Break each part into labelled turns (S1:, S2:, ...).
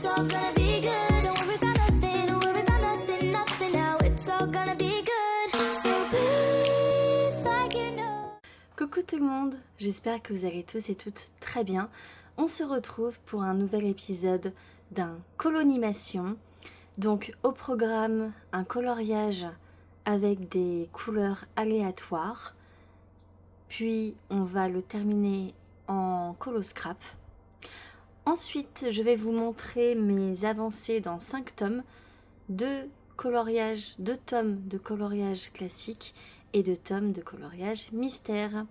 S1: all gonna be good. Don't worry about nothing, don't worry about nothing, nothing now. It's all gonna be good. So breathe like you know.
S2: Coucou tout le monde, j'espère que vous allez tous et toutes très bien. On se retrouve pour un nouvel épisode d'un colonimation. Donc au programme, un coloriage avec des couleurs aléatoires. Puis on va le terminer en colo scrap. Ensuite, je vais vous montrer mes avancées dans 5 tomes, 2 tomes de coloriage classique et 2 tomes de coloriage mystère.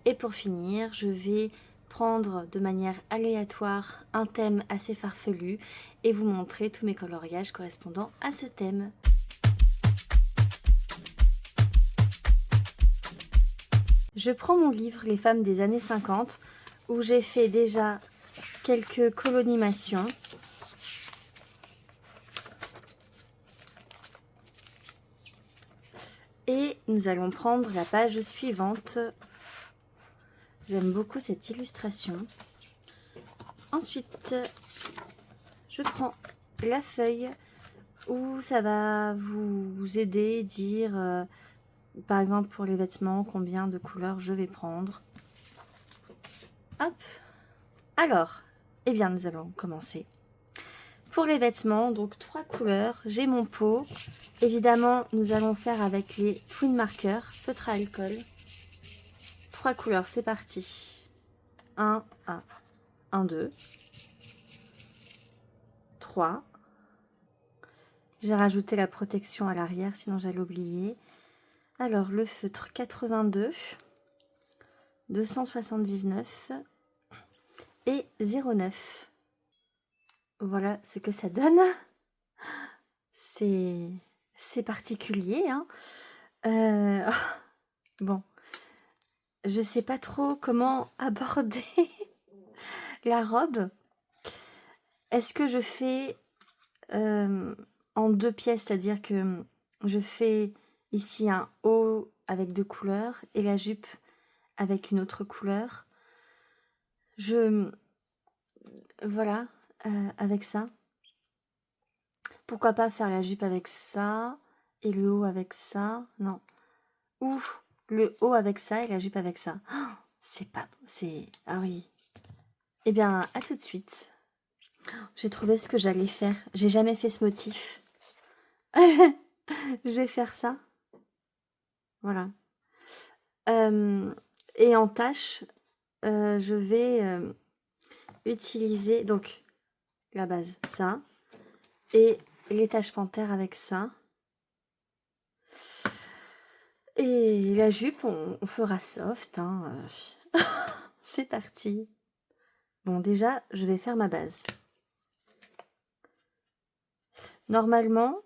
S2: Et pour finir, je vais prendre de manière aléatoire un thème assez farfelu et vous montrer tous mes coloriages correspondant à ce thème. Je prends mon livre Les femmes des années 50 où j'ai fait déjà quelques colonimations. Et nous allons prendre la page suivante. J'aime beaucoup cette illustration. Ensuite, je prends la feuille où ça va vous aider, dire par exemple pour les vêtements combien de couleurs je vais prendre. Hop. Alors, eh bien nous allons commencer. Pour les vêtements, donc 3 couleurs, j'ai mon pot. Évidemment, nous allons faire avec les twin markers, feutre à alcool. 3 couleurs, c'est parti. 1, 2, 3. J'ai rajouté la protection à l'arrière, sinon j'allais oublier. Alors, le feutre 82, 279 et 09. Voilà ce que ça donne. C'est particulier, hein. Bon, je sais pas trop comment aborder la robe. Est-ce que je fais en 2 pièces, c'est-à-dire que je fais ici un haut avec 2 couleurs et la jupe avec une autre couleur. Voilà, avec ça. Pourquoi pas faire la jupe avec ça et le haut avec ça? Non. Ou le haut avec ça et la jupe avec ça. Oh, c'est pas... Ah oui. Eh bien, à tout de suite. J'ai trouvé ce que j'allais faire. J'ai jamais fait ce motif. Je vais faire ça. Voilà. Et en tâche, je vais utiliser donc la base, ça. Et les taches panthères avec ça. Et la jupe, on fera soft. Hein. C'est parti. Bon, déjà, je vais faire ma base. Normalement,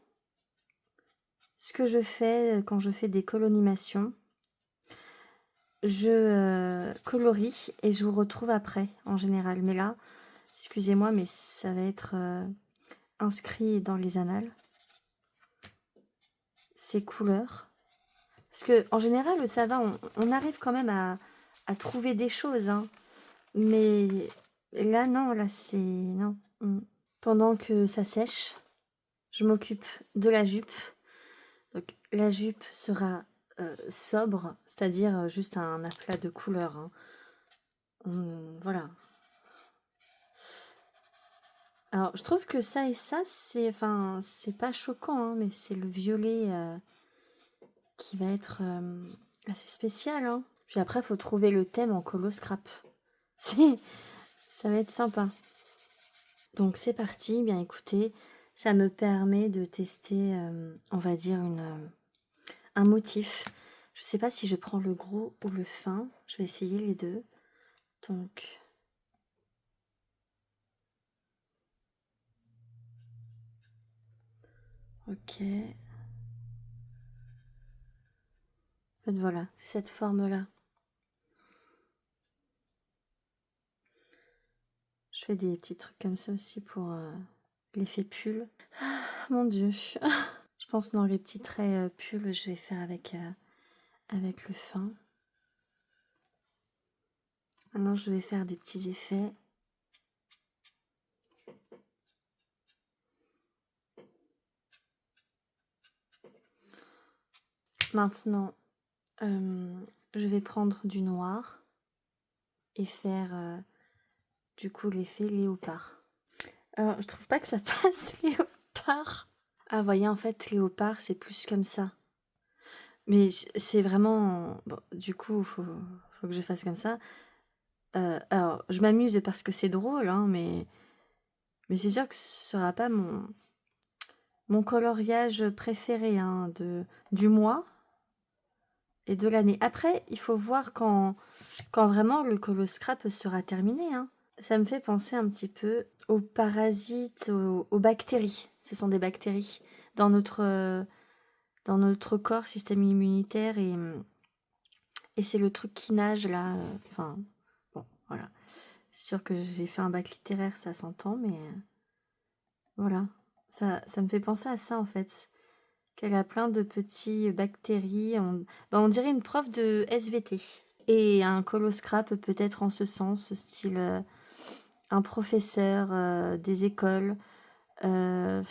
S2: ce que je fais quand je fais des colonimations, je colorie et je vous retrouve après, en général. Mais là, excusez-moi, mais ça va être inscrit dans les annales. Ces couleurs. Parce que en général, ça va, on arrive quand même à trouver des choses. Hein. Mais là, non, là, c'est... Non. Pendant que ça sèche, je m'occupe de la jupe. Donc, la jupe sera sobre, c'est-à-dire juste un aplat de couleurs. Hein. Voilà. Alors, je trouve que ça et ça, c'est pas choquant, hein, mais c'est le violet qui va être assez spécial. Hein. Puis après, il faut trouver le thème en colo scrap. Ça va être sympa. Donc, c'est parti. Bien, écoutez, ça me permet de tester, on va dire, un motif. Je ne sais pas si je prends le gros ou le fin. Je vais essayer les deux. Donc... Ok. En fait, voilà, cette forme-là. Je fais des petits trucs comme ça aussi pour l'effet pull. Ah, mon Dieu. Je pense dans les petits traits pull, je vais faire avec le fin. Maintenant, je vais faire des petits effets. Maintenant, je vais prendre du noir et faire du coup l'effet léopard. Alors, je trouve pas que ça passe léopard. Ah, voyez, en fait, léopard, c'est plus comme ça. Mais c'est vraiment... Bon, du coup, faut que je fasse comme ça. Alors, je m'amuse parce que c'est drôle, hein, mais c'est sûr que ce sera pas mon coloriage préféré hein, du mois et de l'année. Après, il faut voir quand vraiment le coloscrap sera terminé. Hein. Ça me fait penser un petit peu aux parasites, aux bactéries. Ce sont des bactéries dans notre corps, système immunitaire, et c'est le truc qui nage là. Enfin, bon, voilà. C'est sûr que j'ai fait un bac littéraire, ça s'entend, mais voilà. Ça me fait penser à ça en fait. Qu'elle a plein de petits bactéries. On dirait une prof de SVT. Et un coloscrap peut-être en ce sens, style un professeur des écoles. Enfin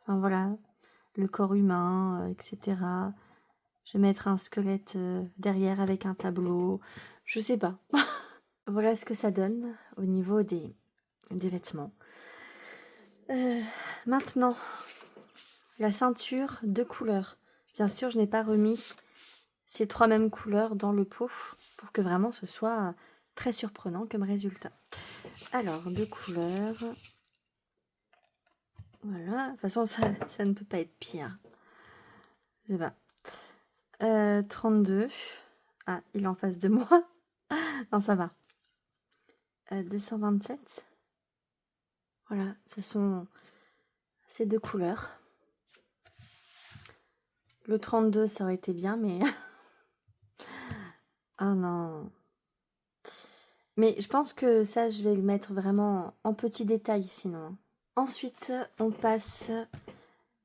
S2: voilà, le corps humain, etc. Je vais mettre un squelette derrière avec un tableau. Je sais pas. Voilà ce que ça donne au niveau des vêtements. Maintenant, la ceinture de couleurs. Bien sûr, je n'ai pas remis ces 3 mêmes couleurs dans le pot pour que vraiment ce soit très surprenant comme résultat. Alors, 2 couleurs. Voilà. De toute façon, ça ne peut pas être pire. C'est pas. 32. Ah, il est en face de moi. Non, ça va. 227. Voilà, ce sont ces 2 couleurs. Le 32, ça aurait été bien, mais... Ah non. Mais je pense que ça, je vais le mettre vraiment en petit détail, sinon. Ensuite, on passe...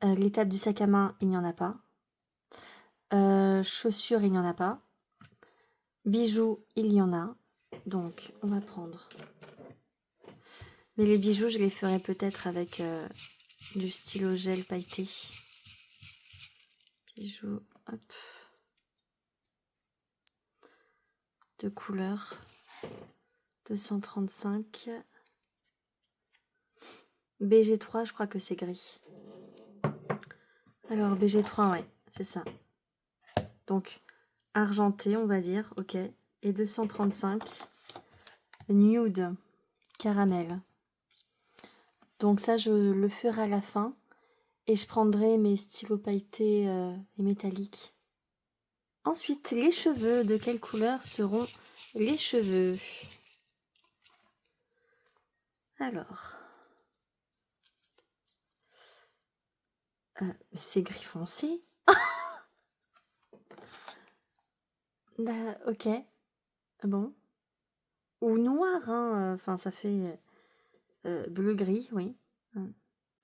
S2: l'étape du sac à main, il n'y en a pas. Chaussures, il n'y en a pas. Bijoux, il y en a. Donc, on va prendre... Mais les bijoux, je les ferai peut-être avec du stylo gel pailleté. Bijoux, hop. De couleur. 235. BG3, je crois que c'est gris. Alors, BG3, ouais, c'est ça. Donc, argenté, on va dire, ok. Et 235. Nude, caramel. Donc ça, je le ferai à la fin. Et je prendrai mes stylos pailletés et métalliques. Ensuite, les cheveux. De quelle couleur seront les cheveux? Alors... c'est gris foncé. Ok. Bon. Ou noir, hein. Enfin, ça fait bleu-gris, oui.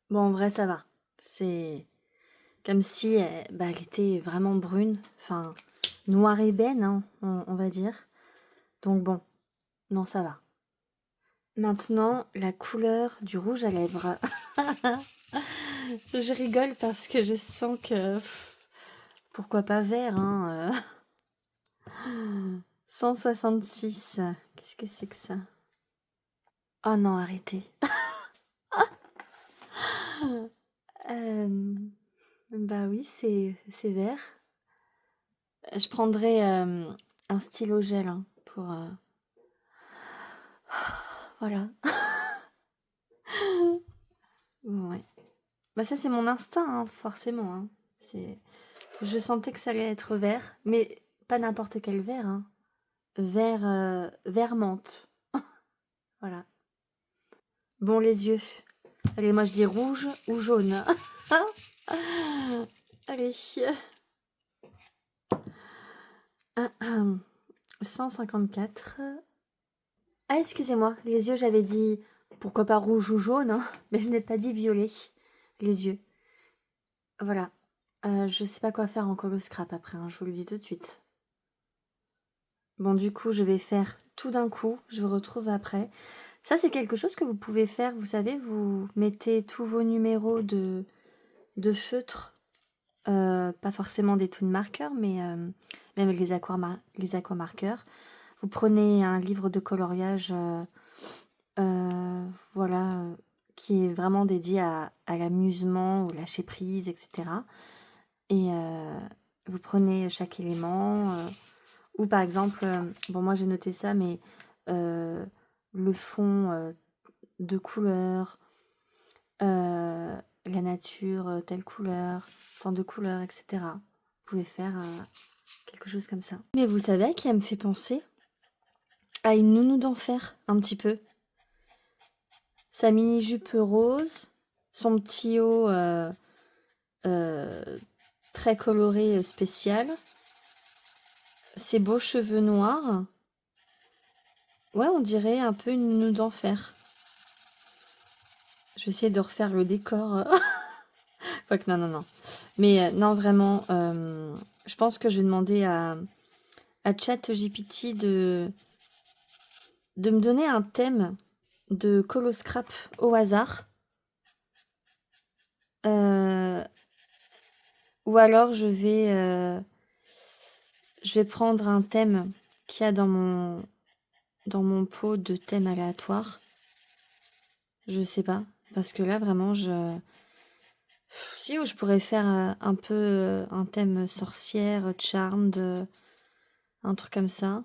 S2: Bon, en vrai, ça va. C'est comme si elle était vraiment brune. Enfin, noire ébène, hein, on va dire. Donc bon, non, ça va. Maintenant, la couleur du rouge à lèvres. Je rigole parce que je sens que... pourquoi pas vert, hein 166. Qu'est-ce que c'est que ça? Oh non, arrêtez. Bah oui, c'est vert. Je prendrai un stylo gel hein, pour... Voilà. Ouais. Bah ça, c'est mon instinct, hein, forcément. Hein. Je sentais que ça allait être vert, mais pas n'importe quel vert. Hein. Vert menthe. Voilà. Bon, les yeux. Allez, moi, je dis rouge ou jaune. Allez. 154. Ah, excusez-moi, les yeux, j'avais dit pourquoi pas rouge ou jaune, hein, mais je n'ai pas dit violet. Les yeux. Voilà. Je sais pas quoi faire en coloscrap après, hein, je vous le dis tout de suite. Bon, du coup, je vais faire tout d'un coup. Je vous retrouve après. Ça, c'est quelque chose que vous pouvez faire. Vous savez, vous mettez tous vos numéros de feutre pas forcément des toon markers, mais même les aquamarqueurs. Vous prenez un livre de coloriage, voilà, qui est vraiment dédié à l'amusement, au lâcher prise, etc. Et vous prenez chaque élément, ou par exemple, bon moi j'ai noté ça, mais le fond de couleur, la nature, telle couleur, tant de couleurs, etc. Vous pouvez faire quelque chose comme ça. Mais vous savez à qui elle me fait penser? À une nounou d'enfer, un petit peu. Sa mini-jupe rose, son petit haut très coloré spécial, ses beaux cheveux noirs. Ouais, on dirait un peu une nounou d'enfer. Je vais essayer de refaire le décor. Quoique, non. Mais non, vraiment, je pense que je vais demander à ChatGPT de me donner un thème de Coloscrap au hasard. Ou alors je vais prendre un thème qu'il y a dans mon pot de thème aléatoire. Je sais pas. Parce que là, vraiment, si, ou je pourrais faire un peu un thème sorcière, charmed, un truc comme ça.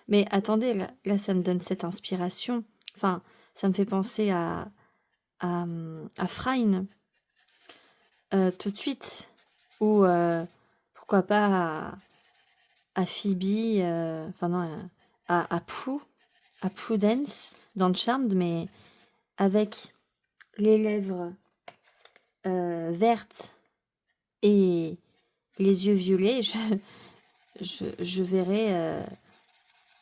S2: Mais attendez, là, ça me donne cette inspiration. Enfin, ça me fait penser à Frine tout de suite. Ou pourquoi pas à Phoebe, enfin non, à Prudence dans Charmed, mais avec les lèvres vertes et les yeux violets, je verrai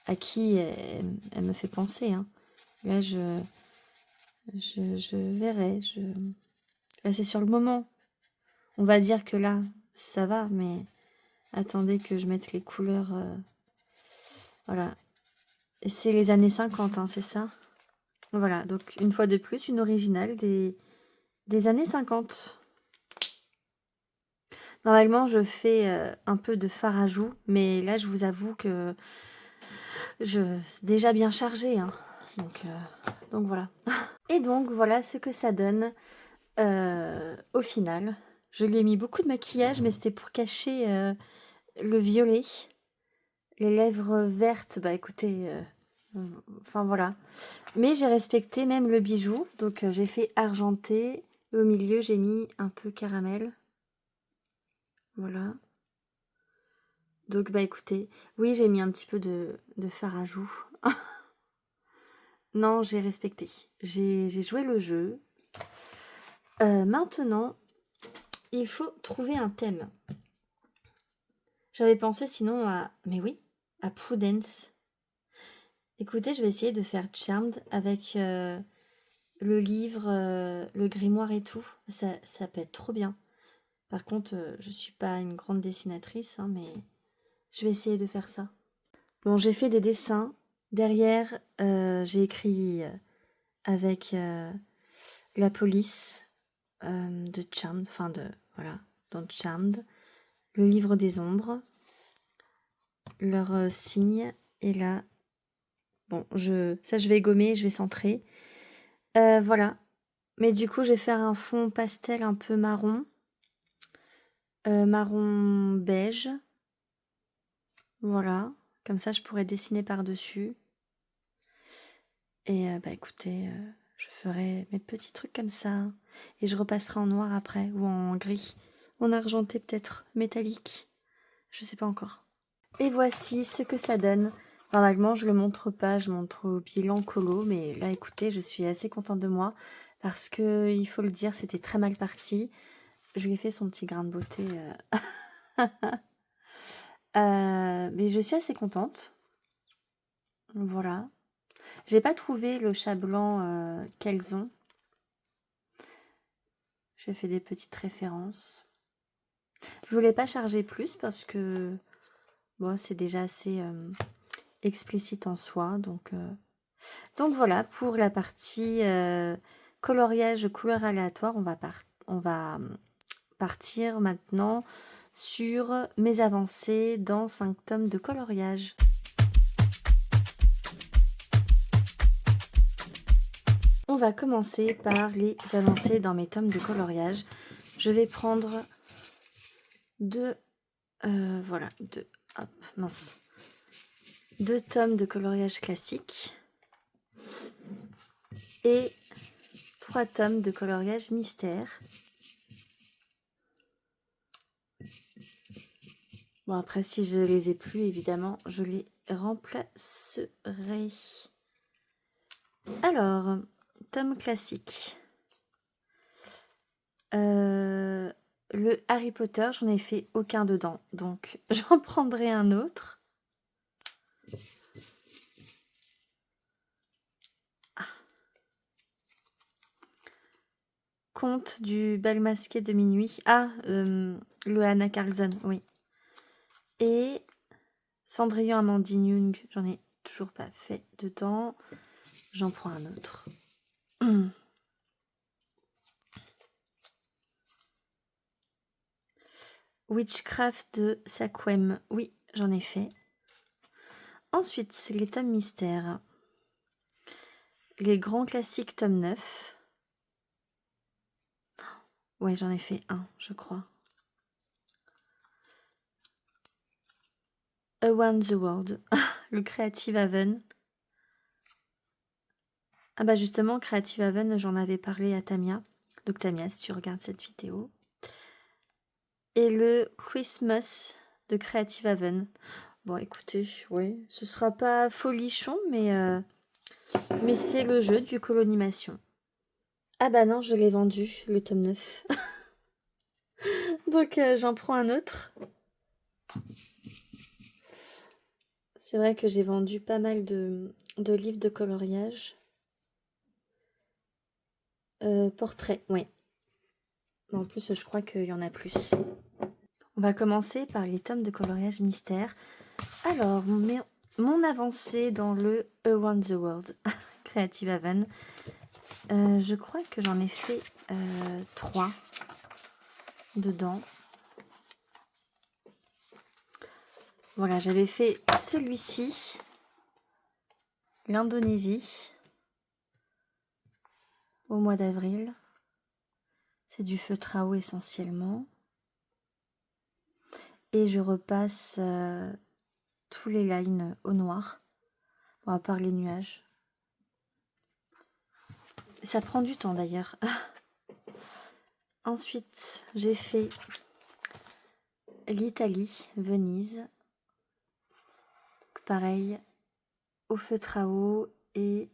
S2: à qui elle me fait penser. Hein. Là, je verrai. Là, c'est sur le moment. On va dire que là, ça va, mais attendez que je mette les couleurs. Voilà. Et c'est les années 50, hein, c'est ça? Voilà, donc une fois de plus, une originale des années 50. Normalement, je fais un peu de fard à joues, mais là, je vous avoue que c'est déjà bien chargé. Hein. Donc voilà. Et donc, voilà ce que ça donne au final. Je lui ai mis beaucoup de maquillage, mais c'était pour cacher le violet. Les lèvres vertes, bah écoutez, enfin voilà. Mais j'ai respecté même le bijou, donc j'ai fait argenté. Et au milieu, j'ai mis un peu caramel. Voilà. Donc bah écoutez, oui, j'ai mis un petit peu de fard à joues. Non, j'ai respecté. J'ai joué le jeu. Maintenant, il faut trouver un thème. J'avais pensé sinon à... Mais oui, à Prudence. Écoutez, je vais essayer de faire Charmed avec le livre, le grimoire et tout. Ça peut être trop bien. Par contre, je suis pas une grande dessinatrice, hein, mais je vais essayer de faire ça. Bon, j'ai fait des dessins. Derrière, j'ai écrit avec la police de Charmed, enfin voilà, dans Charmed, le livre des ombres, leur signe, et là, bon, ça je vais gommer, je vais centrer. Voilà, mais du coup, je vais faire un fond pastel un peu marron, marron beige, voilà, comme ça je pourrais dessiner par-dessus. Et bah écoutez, je ferai mes petits trucs comme ça, et je repasserai en noir après, ou en gris, en argenté peut-être, métallique, je sais pas encore. Et voici ce que ça donne. Normalement, je le montre pas, je montre au bilan colo, mais là, écoutez, je suis assez contente de moi, parce que, il faut le dire, c'était très mal parti. Je lui ai fait son petit grain de beauté. Mais je suis assez contente. Voilà. J'ai pas trouvé le chat blanc qu'elles ont. J'ai fait des petites références. Je voulais pas charger plus parce que bon, c'est déjà assez explicite en soi. Donc voilà, pour la partie coloriage couleur aléatoire, on va partir maintenant sur mes avancées dans 5 tomes de coloriage. On va commencer par les avancées dans mes tomes de coloriage. Je vais prendre deux tomes de coloriage classique et 3 tomes de coloriage mystère. Bon, après, si je les ai plus, évidemment, je les remplacerai. Alors, tome classique. Le Harry Potter, j'en ai fait aucun dedans, donc j'en prendrai un autre. Conte du bal masqué de minuit. Le Anna Carlson, oui. Et Cendrillon Amandine Young, j'en ai toujours pas fait dedans. J'en prends un autre. Witchcraft de Sakwem, oui, j'en ai fait. Ensuite, c'est les tomes mystères. Les grands classiques, tome 9. Ouais, j'en ai fait un, je crois. Around the World, le Creative Haven. Ah bah justement, Creative Haven, j'en avais parlé à Tamia. Donc Tamia, si tu regardes cette vidéo. Et le Christmas de Creative Haven. Bon, écoutez, oui, ce sera pas folichon, mais c'est le jeu du colonimation. Ah bah non, je l'ai vendu, le tome 9. Donc j'en prends un autre. C'est vrai que j'ai vendu pas mal de livres de coloriage. Portrait, oui. En plus, je crois qu'il y en a plus. On va commencer par les tomes de coloriage mystère. Alors, mon avancée dans le Around the World, Creative Haven. Je crois que j'en ai fait 3 dedans. Voilà, j'avais fait celui-ci, l'Indonésie, au mois d'avril. C'est du feutre à eau essentiellement. Et je repasse tous les lines au noir, bon, à part les nuages. Ça prend du temps d'ailleurs. Ensuite, j'ai fait l'Italie, Venise. Pareil, au feutre à eau et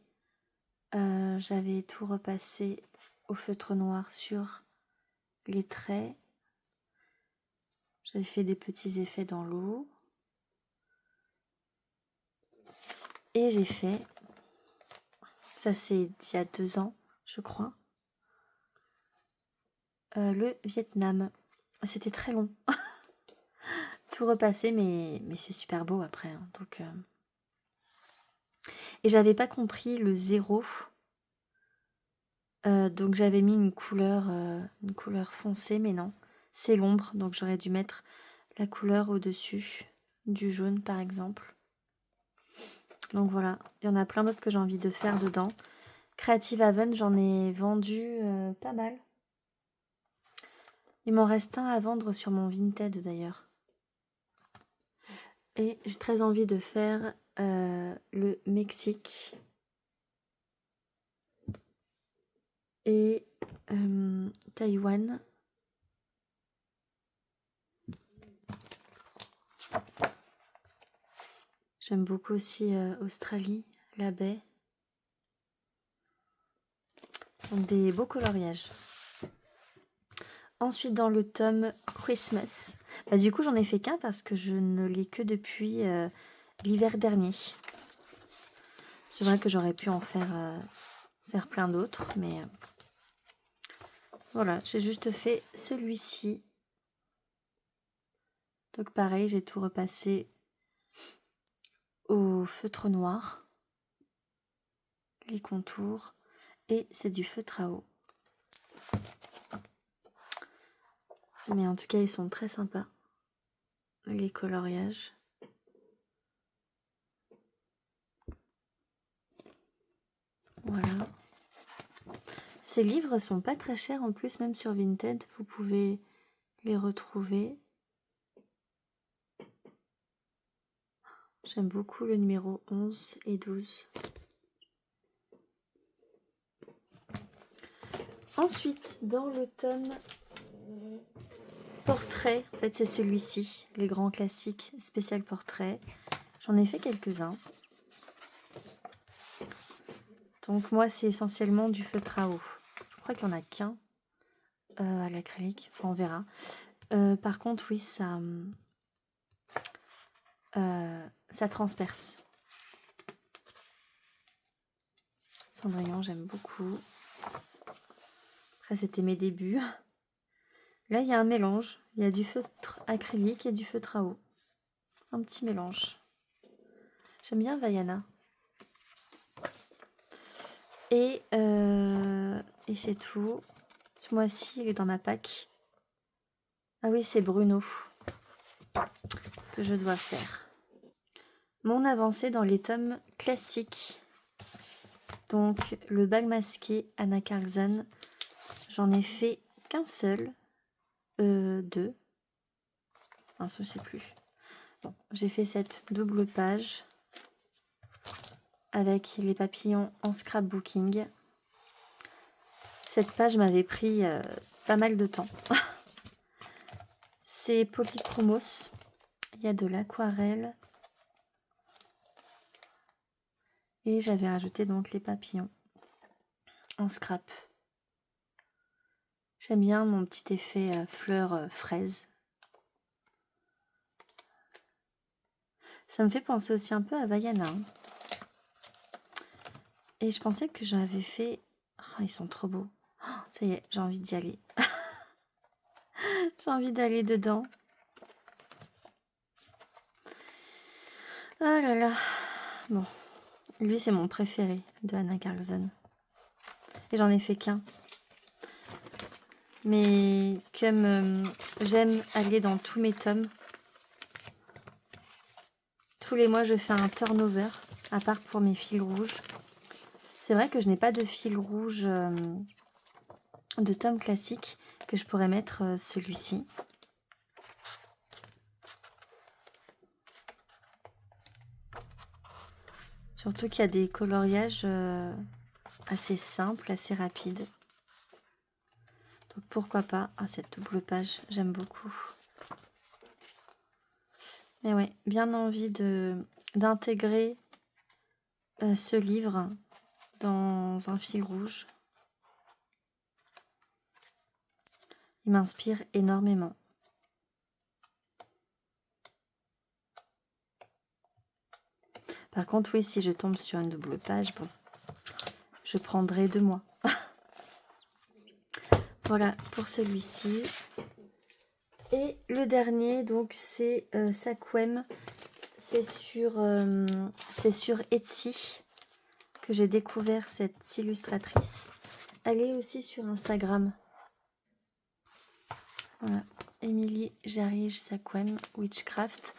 S2: j'avais tout repassé au feutre noir sur les traits. J'avais fait des petits effets dans l'eau. Et j'ai fait, ça c'est il y a 2 ans, je crois, le Vietnam. C'était très long. Tout repassé, mais c'est super beau après. Hein, donc, Et j'avais pas compris le 0. Donc j'avais mis une couleur foncée, mais non. C'est l'ombre, donc j'aurais dû mettre la couleur au-dessus du jaune par exemple. Donc voilà, il y en a plein d'autres que j'ai envie de faire dedans. Creative Haven, j'en ai vendu pas mal. Il m'en reste un à vendre sur mon Vinted d'ailleurs. Et j'ai très envie de faire le Mexique. Et Taïwan. J'aime beaucoup aussi Australie, la baie. Donc des beaux coloriages. Ensuite dans le tome Christmas. Bah, du coup j'en ai fait qu'un parce que je ne l'ai que depuis l'hiver dernier. C'est vrai que j'aurais pu en faire plein d'autres, mais voilà, j'ai juste fait celui-ci. Donc pareil, j'ai tout repassé au feutre noir, les contours, et c'est du feutre à eau. Mais en tout cas, ils sont très sympas, les coloriages. Voilà. Ces livres sont pas très chers en plus, même sur Vinted, vous pouvez les retrouver. J'aime beaucoup le numéro 11 et 12. Ensuite, dans le tome portrait, en fait c'est celui-ci, les grands classiques spécial portrait. J'en ai fait quelques-uns. Donc moi c'est essentiellement du feutre à eau. Je crois qu'il n'y en a qu'un à l'acrylique, enfin on verra. Par contre oui, ça transperce. Cendrillon, j'aime beaucoup. Après c'était mes débuts. Là il y a un mélange, il y a du feutre acrylique et du feutre à eau. Un petit mélange. J'aime bien Vaiana. Et c'est tout. Ce mois-ci, il est dans ma pack. Ah oui, c'est Bruno que je dois faire. Mon avancée dans les tomes classiques. Donc, le bal masqué, Anna Carlson. J'en ai fait qu'un seul. Deux. Enfin, je ne sais plus. Bon, j'ai fait cette double page avec les papillons en scrapbooking. Cette page m'avait pris pas mal de temps. C'est polychromos. Il y a de l'aquarelle. Et j'avais rajouté donc les papillons en scrap. J'aime bien mon petit effet fleur fraise. Ça me fait penser aussi un peu à Vaiana. Et je pensais que j'avais fait... Oh, ils sont trop beaux. Oh, ça y est, j'ai envie d'y aller. J'ai envie d'aller dedans. Ah là là. Bon. Lui, c'est mon préféré de Anna Carlson. Et j'en ai fait qu'un. Mais comme j'aime aller dans tous mes tomes, tous les mois, je fais un turnover, à part pour mes fils rouges. C'est vrai que je n'ai pas de fil rouge de tome classique, que je pourrais mettre celui-ci. Surtout qu'il y a des coloriages assez simples, assez rapides. Donc pourquoi pas. Ah, cette double page, j'aime beaucoup. Mais ouais, bien envie d'intégrer ce livre dans un fil rouge. Il m'inspire énormément. Par contre, oui, si je tombe sur une double page, bon, je prendrai 2 mois. Voilà pour celui-ci. Et le dernier, donc, c'est Sakwem. C'est sur Etsy que j'ai découvert cette illustratrice. Elle est aussi sur Instagram. Voilà, Émilie Jarige Sakwem Witchcraft.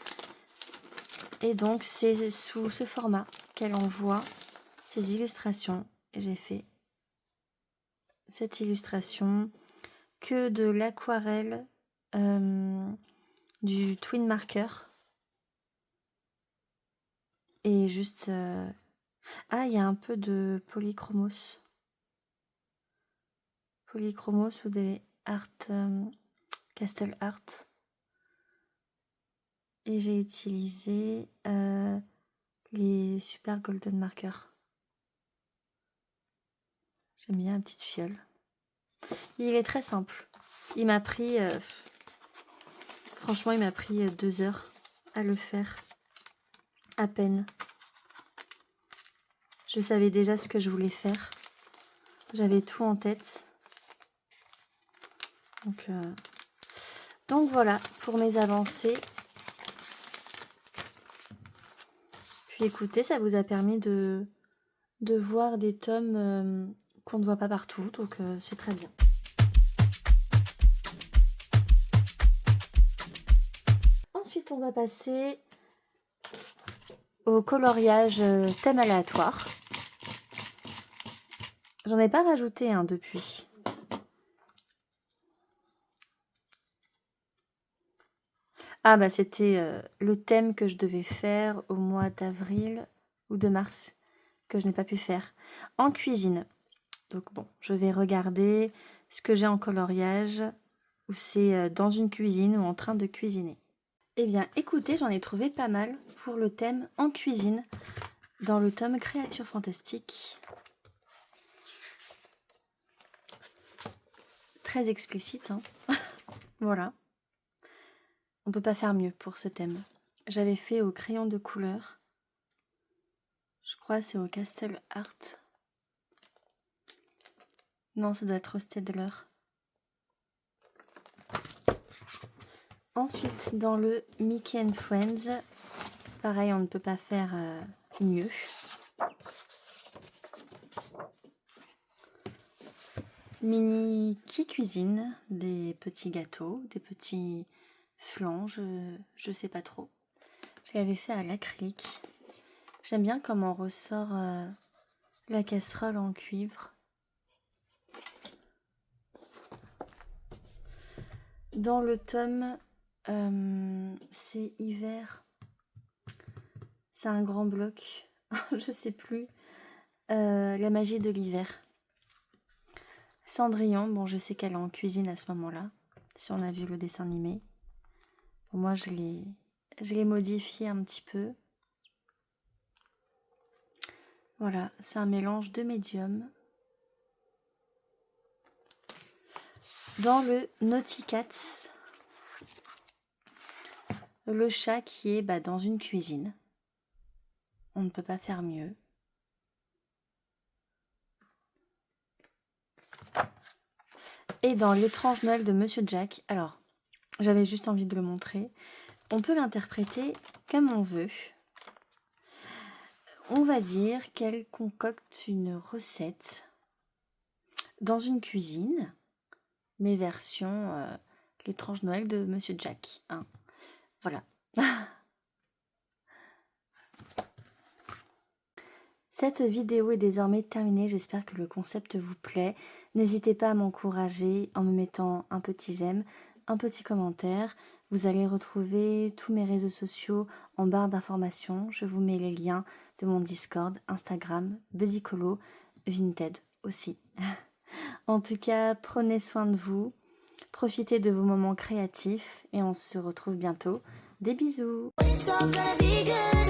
S2: Et donc, c'est sous ce format qu'elle envoie ses illustrations. Et j'ai fait cette illustration que de l'aquarelle, du twin marker. Et juste... Ah, il y a un peu de polychromos. Polychromos ou des art... Castle Art. Et j'ai utilisé les super golden markers. J'aime bien la petite fiole. Il est très simple. Il m'a pris... franchement, il m'a pris 2 heures à le faire. À peine. Je savais déjà ce que je voulais faire. J'avais tout en tête. Donc voilà pour mes avancées. Puis écoutez, ça vous a permis de voir des tomes qu'on ne voit pas partout. Donc c'est très bien. ensuite, on va passer au coloriage thème aléatoire. J'en ai pas rajouté un depuis. Ah bah c'était le thème que je devais faire au mois d'avril ou de mars, que je n'ai pas pu faire, en cuisine. Donc bon, je vais regarder ce que j'ai en coloriage, où c'est dans une cuisine ou en train de cuisiner. Eh bien écoutez, j'en ai trouvé pas mal pour le thème en cuisine, dans le tome Créatures fantastiques. Très explicite, hein. Voilà. On peut pas faire mieux pour ce thème. J'avais fait au crayon de couleur. Je crois que c'est au Castle Art. Non, ça doit être au Stedler. Ensuite, dans le Mickey and Friends, pareil, on ne peut pas faire mieux. Mini qui cuisine, des petits gâteaux, des petits flans, je sais pas trop. Je l'avais fait à l'acrylique. J'aime bien comment ressort la casserole en cuivre. Dans le tome, c'est hiver. C'est un grand bloc. Je sais plus. La magie de l'hiver. Cendrillon, bon, je sais qu'elle est en cuisine à ce moment-là, si on a vu le dessin animé. Pour moi, je l'ai modifié un petit peu. Voilà, c'est un mélange de médium. Dans le Naughty Cats, le chat qui est dans une cuisine. On ne peut pas faire mieux. Et dans l'étrange Noël de Monsieur Jack, alors, j'avais juste envie de le montrer. On peut l'interpréter comme on veut. On va dire qu'elle concocte une recette dans une cuisine, mais version l'étrange Noël de Monsieur Jack. Hein. Voilà. Cette vidéo est désormais terminée, j'espère que le concept vous plaît. N'hésitez pas à m'encourager en me mettant un petit j'aime, un petit commentaire. Vous allez retrouver tous mes réseaux sociaux en barre d'informations. Je vous mets les liens de mon Discord, Instagram, Buddycolo, Vinted aussi. En tout cas, prenez soin de vous, profitez de vos moments créatifs et on se retrouve bientôt. Des bisous!
S1: It's all gonna be good.